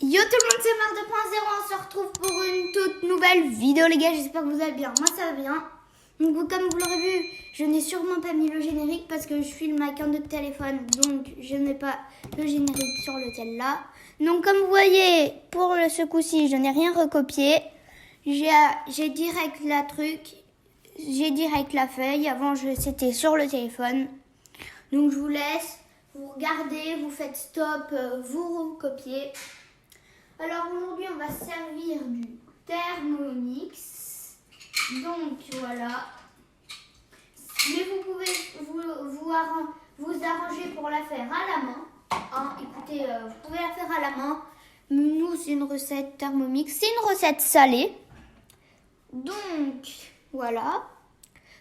Yo tout le monde, c'est Marc 2.0, on se retrouve pour une toute nouvelle vidéo les gars, j'espère que vous allez bien, moi ça va bien. Donc comme vous l'aurez vu, je n'ai sûrement pas mis le générique parce que je filme avec un autre téléphone, donc je n'ai pas le générique sur le tel là. Donc comme vous voyez, pour ce coup-ci, je n'ai rien recopié, j'ai direct la feuille, avant c'était sur le téléphone. Donc je vous laisse, vous regardez, vous faites stop, vous recopiez. Alors aujourd'hui, on va servir du Thermomix. Donc voilà. Mais vous pouvez vous arranger pour la faire à la main. Hein, écoutez, vous pouvez la faire à la main. Nous, c'est une recette Thermomix. C'est une recette salée. Donc voilà.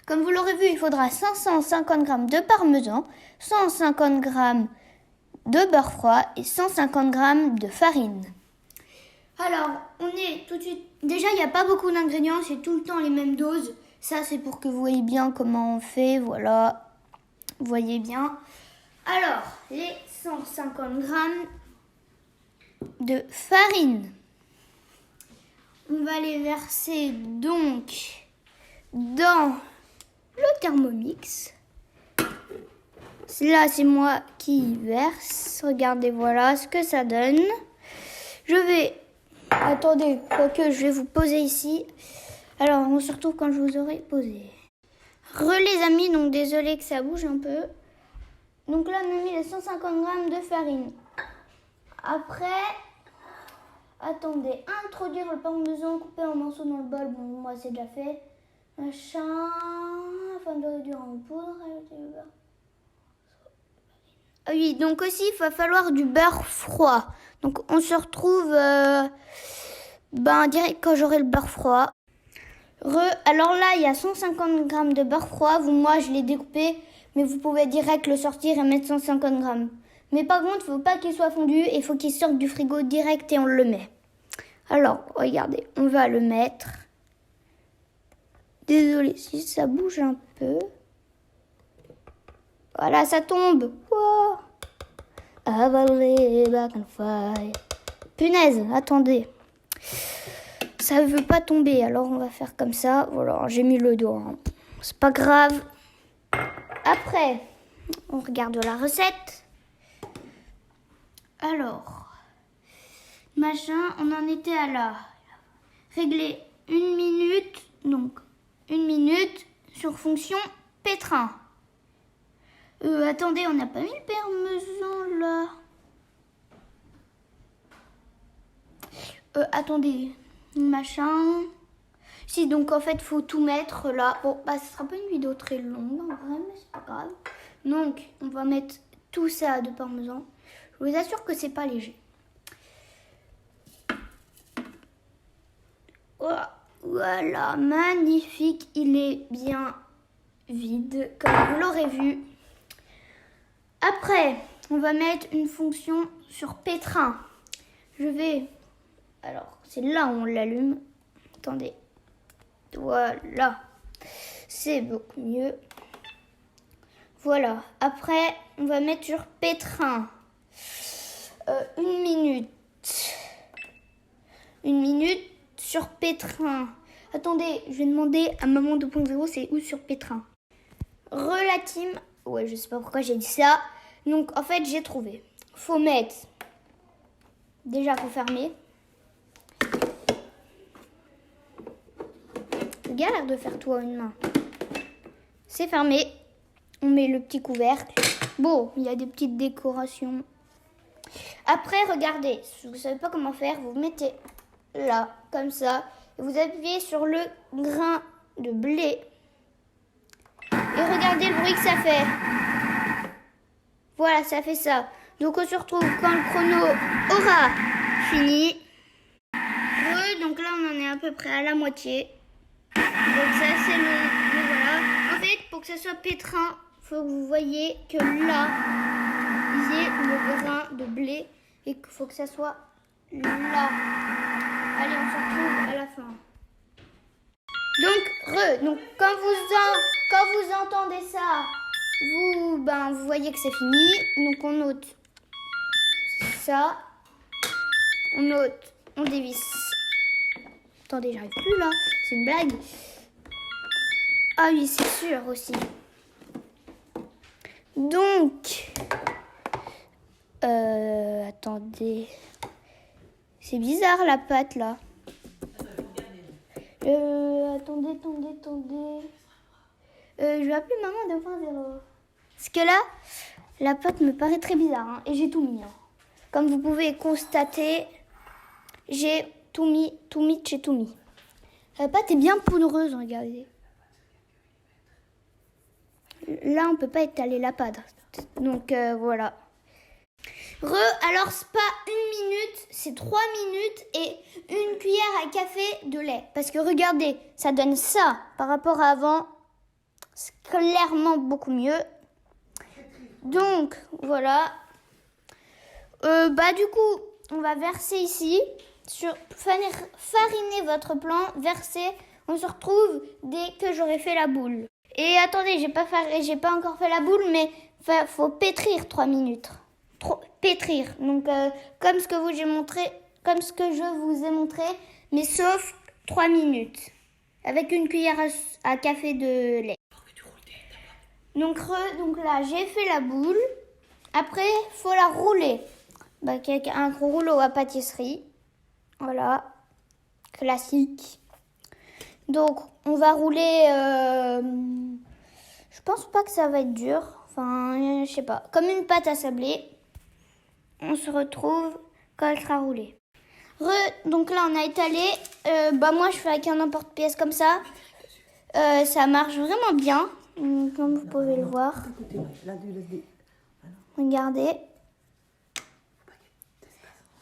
Comme vous l'aurez vu, il faudra 550 g de parmesan, 150 g de beurre froid et 150 g de farine. Alors, on est tout de suite... Déjà, il n'y a pas beaucoup d'ingrédients, c'est tout le temps les mêmes doses. Ça, c'est pour que vous voyez bien comment on fait, voilà. Vous voyez bien. Alors, les 150 g de farine. On va les verser donc dans le Thermomix. Là, c'est moi qui verse. Regardez, voilà ce que ça donne. Je vais... Attendez, quoique je vais vous poser ici. Alors, on se retrouve quand je vous aurai posé. Les amis, donc désolé que ça bouge un peu. Donc là, on a mis les 150 g de farine. Après, attendez, introduire le parmesan coupé en morceaux dans le bol. Bon, moi, c'est déjà fait. Machin, afin de réduire en poudre, ajouter le beurre. Ah oui, donc aussi, il va falloir du beurre froid. Donc, on se retrouve direct quand j'aurai le beurre froid. Alors là, il y a 150 g de beurre froid. Moi, je l'ai découpé, mais vous pouvez direct le sortir et mettre 150 g. Mais par contre, il ne faut pas qu'il soit fondu et il faut qu'il sorte du frigo direct et on le met. Alors, regardez, on va le mettre. Désolé si ça bouge un peu. Voilà, ça tombe. Wow. Back on fire. Punaise, attendez. Ça veut pas tomber, alors on va faire comme ça. Voilà, j'ai mis le doigt. Hein. C'est pas grave. Après, on regarde la recette. Alors, machin, on en était à là. Régler 1 minute, donc 1 minute sur fonction pétrin. Attendez, on n'a pas mis le parmesan là. Attendez, machin. Si, donc en fait, faut tout mettre là. Bon, ce sera pas une vidéo très longue en vrai, mais c'est pas grave. Donc, on va mettre tout ça de parmesan. Je vous assure que c'est pas léger. Voilà, magnifique. Il est bien vide, comme vous l'aurez vu. Après, on va mettre une fonction sur pétrin. Alors, c'est là où on l'allume. Attendez. Voilà. C'est beaucoup mieux. Voilà. Après, on va mettre sur pétrin. 1 minute. 1 minute sur pétrin. Attendez, je vais demander à Maman 2.0, c'est où sur pétrin? Relative. Ouais, je sais pas pourquoi j'ai dit ça. Donc, en fait, j'ai trouvé. Faut mettre... Déjà, faut fermer. C'est galère de faire tout à une main. C'est fermé. On met le petit couvercle. Bon, il y a des petites décorations. Après, regardez. Si vous savez pas comment faire, vous mettez là, comme ça. Et vous appuyez sur le grain de blé. Et regardez le bruit que ça fait. Voilà, ça fait ça. Donc on se retrouve quand le chrono aura fini. Donc là, on en est à peu près à la moitié. Donc ça, c'est le voilà. En fait, pour que ça soit pétrin, il faut que vous voyez que là, il y ait le grain de blé. Et qu'il faut que ça soit là. Allez, on se retrouve à la fin. Donc quand vous entendez ça, vous voyez que c'est fini. Donc on note ça. On ôte, on dévisse. Attendez, j'arrive plus là. C'est une blague. Ah oui, c'est sûr aussi. Donc, attendez. C'est bizarre la pâte là. Attendez. Je vais appeler maman 2.0. Parce que là, la pâte me paraît très bizarre. Hein, et j'ai tout mis. Hein. Comme vous pouvez constater, j'ai tout mis. La pâte est bien poudreuse, regardez. Là, on peut pas étaler la pâte. Donc, voilà. Alors, c'est pas 1 minute, c'est 3 minutes et 1 cuillère à café de lait. Parce que regardez, ça donne ça par rapport à avant. C'est clairement beaucoup mieux. Donc, voilà. Du coup, on va verser ici. Fariner votre plan, verser. On se retrouve dès que j'aurai fait la boule. Et attendez, j'ai pas encore fait la boule, mais faut pétrir 3 minutes. Pétrir. Donc, comme ce que je vous ai montré, mais sauf 3 minutes. Avec 1 cuillère à café de lait. Donc là, j'ai fait la boule. Après, faut la rouler. Avec un rouleau à pâtisserie. Voilà. Classique. Donc, on va rouler. Je pense pas que ça va être dur. Enfin, je sais pas. Comme une pâte à sabler. On se retrouve quand elle sera roulée. Donc là, on a étalé. Moi, je fais avec un emporte-pièce comme ça. Ça marche vraiment bien. Comme vous pouvez le voir. Regardez.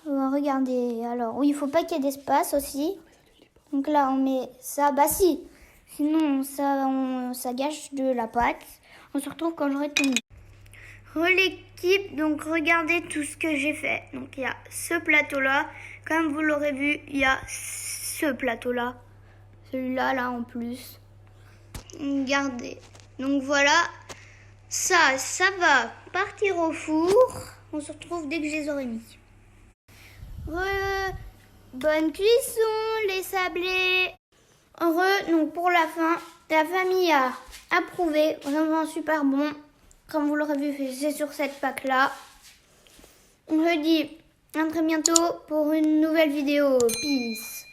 Regardez. Alors, oui, il faut pas qu'il y ait d'espace aussi. Donc là, on met ça. Si. Sinon, ça gâche de la pâte. On se retrouve quand j'aurai tout mis. L'équipe, donc regardez tout ce que j'ai fait. Donc il y a ce plateau-là. Comme vous l'aurez vu, il y a ce plateau-là. Celui-là, là en plus. Regardez. Donc voilà. Ça va partir au four. On se retrouve dès que je les aurai mis. Bonne cuisson, les sablés. Donc pour la fin, la famille a approuvé. Vraiment super bon. Comme vous l'aurez vu, c'est sur cette Pâques-là. On se dit à très bientôt pour une nouvelle vidéo. Peace.